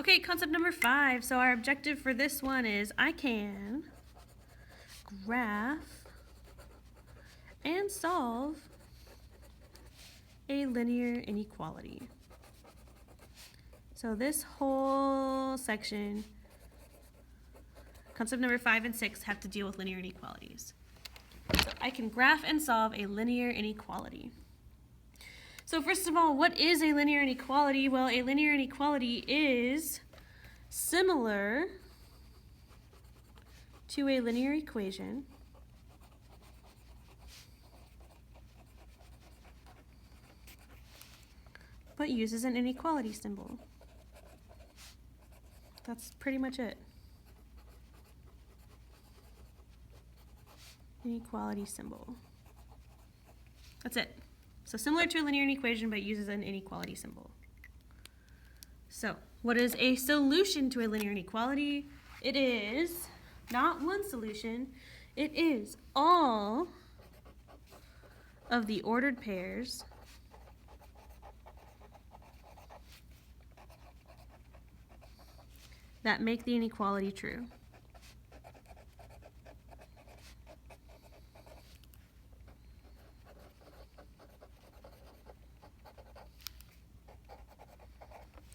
Okay, concept number 5. So our objective for this one is I can graph and solve a linear inequality. So this whole section, concept number 5 and 6, have to deal with linear inequalities. So I can graph and solve a linear inequality. So first of all, what is a linear inequality? Well, a linear inequality is similar to a linear equation, but uses an inequality symbol. That's pretty much it. Inequality symbol. That's it. So similar to a linear equation, but uses an inequality symbol. So what is a solution to a linear inequality? It is not one solution. It is all of the ordered pairs that make the inequality true.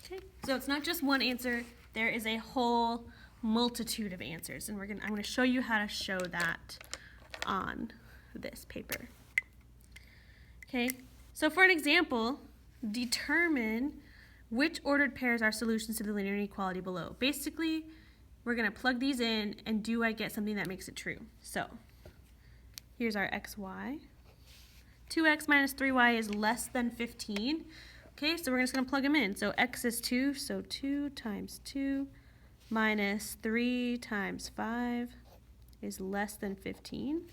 Okay, so it's not just one answer. There is a whole multitude of answers, and I'm going to show you how to show that on this paper. Okay, so for an example, determine which ordered pairs are solutions to the linear inequality below. Basically, we're going to plug these in, and do I get something that makes it true? So here's our xy. 2x minus 3y is less than 15. Okay, so we're just going to plug them in. So x is 2, so 2 times 2 minus 3 times 5 is less than 15.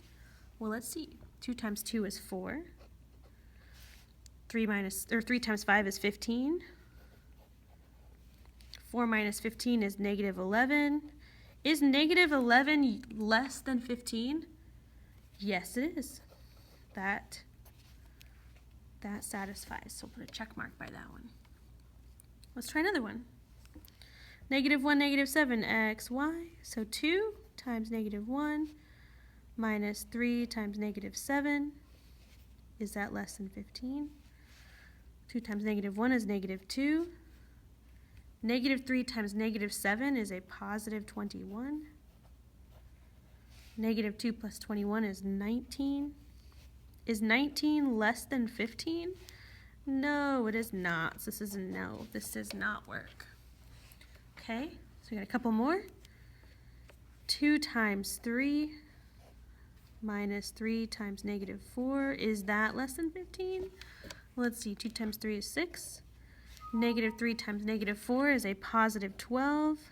Well, let's see. 2 times 2 is 4. 3 times 5 is 15. 4 minus 15 is negative 11. Is negative 11 less than 15? Yes, it is. That satisfies. So we'll put a check mark by that one. Let's try another one. Negative 1, negative 7, xy. So 2 times negative 1 minus 3 times negative 7. Is that less than 15? 2 times negative 1 is negative 2. Negative 3 times negative 7 is a positive 21. Negative 2 plus 21 is 19. Is 19 less than 15? No, it is not. So this is a no. This does not work. Okay, so we got a couple more. 2 times 3 minus 3 times negative 4. Is that less than 15? Let's see, 2 times 3 is 6. Negative 3 times negative 4 is a positive 12.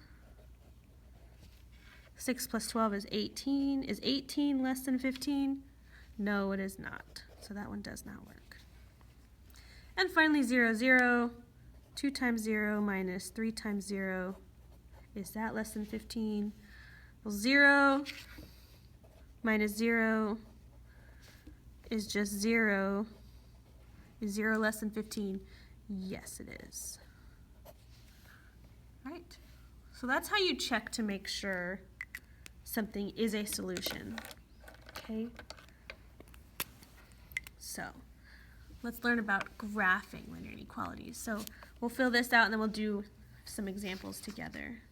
6 plus 12 is 18. Is 18 less than 15? No, it is not. So that one does not work. And finally, 0, 0. 2 times 0 minus 3 times 0. Is that less than 15? Well, 0 minus 0 is just 0. Is 0 less than 15? Yes, it is. All right. So that's how you check to make sure something is a solution. Okay. So let's learn about graphing linear inequalities. So we'll fill this out and then we'll do some examples together.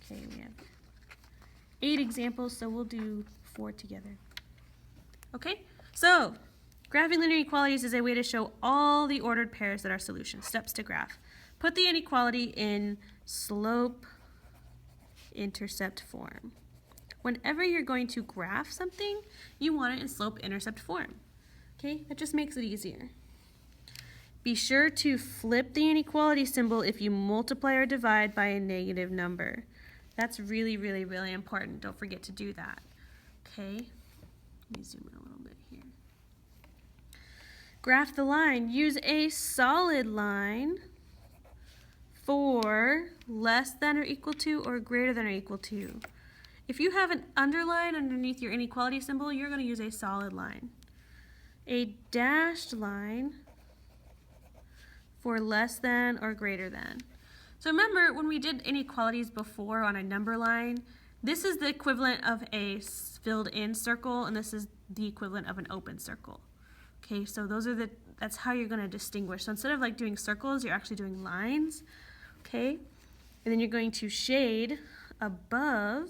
Okay, we have 8 examples, so we'll do 4 together. Okay, so graphing linear inequalities is a way to show all the ordered pairs that are solutions. Steps to graph. Put the inequality in slope-intercept form. Whenever you're going to graph something, you want it in slope-intercept form. Okay, that just makes it easier. Be sure to flip the inequality symbol if you multiply or divide by a negative number. That's really, really, really important. Don't forget to do that. Okay, let me zoom in a little bit here. Graph the line. Use a solid line for less than or equal to or greater than or equal to. If you have an underline underneath your inequality symbol, you're going to use a solid line. A dashed line for less than or greater than. So remember when we did inequalities before on a number line, this is the equivalent of a filled in circle and this is the equivalent of an open circle. Okay, so that's how you're going to distinguish. So instead of like doing circles, you're actually doing lines. Okay, and then you're going to shade above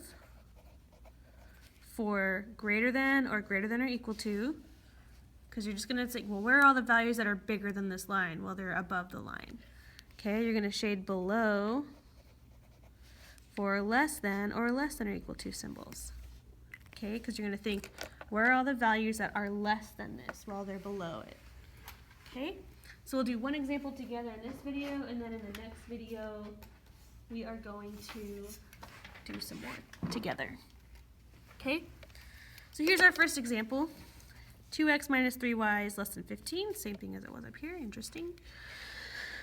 for greater than or equal to, because you're just going to say, well, where are all the values that are bigger than this line? Well, they're above the line. Okay, you're going to shade below for less than or equal to symbols. Okay, because you're going to think, where are all the values that are less than this? Well, they're below it. Okay, so we'll do one example together in this video, and then in the next video, we are going to do some more together. Okay, so here's our first example. 2x minus 3y is less than 15, same thing as it was up here, interesting.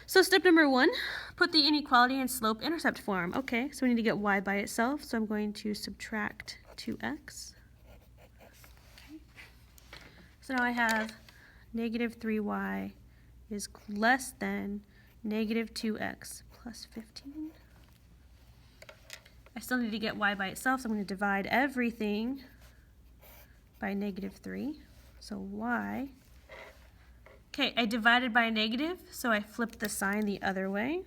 So step number 1, put the inequality in slope-intercept form. Okay, so we need to get y by itself, so I'm going to subtract 2x. Okay. So now I have negative 3y is less than negative 2x plus 15. I still need to get y by itself, so I'm going to divide everything by negative 3. So y. Okay, I divided by a negative, so I flipped the sign the other way.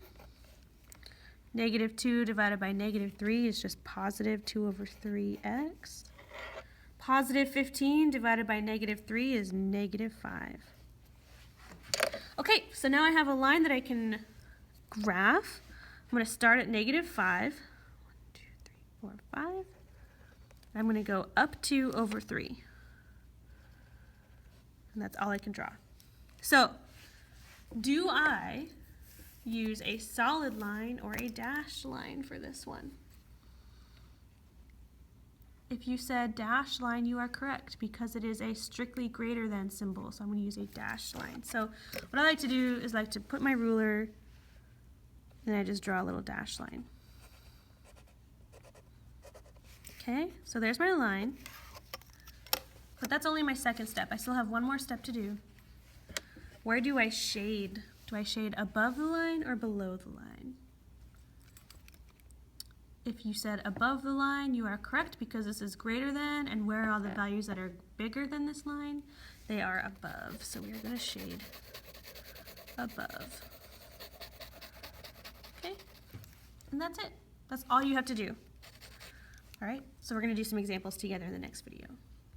Negative 2 divided by negative 3 is just positive 2 over 3x. Positive 15 divided by negative 3 is negative 5. Okay, so now I have a line that I can graph. I'm going to start at negative 5. 1, 2, 3, 4, 5. I'm going to go up 2 over 3. And that's all I can draw. So, do I use a solid line or a dashed line for this one? If you said dashed line, you are correct because it is a strictly greater than symbol. So I'm going to use a dashed line. So what I like to do is like to put my ruler and I just draw a little dashed line. Okay, so there's my line. But that's only my second step. I still have one more step to do. Where do I shade? Do I shade above the line or below the line? If you said above the line, you are correct because this is greater than, and where are all the values that are bigger than this line? They are above, so we are going to shade above. Okay, and that's it. That's all you have to do. All right, so we're going to do some examples together in the next video.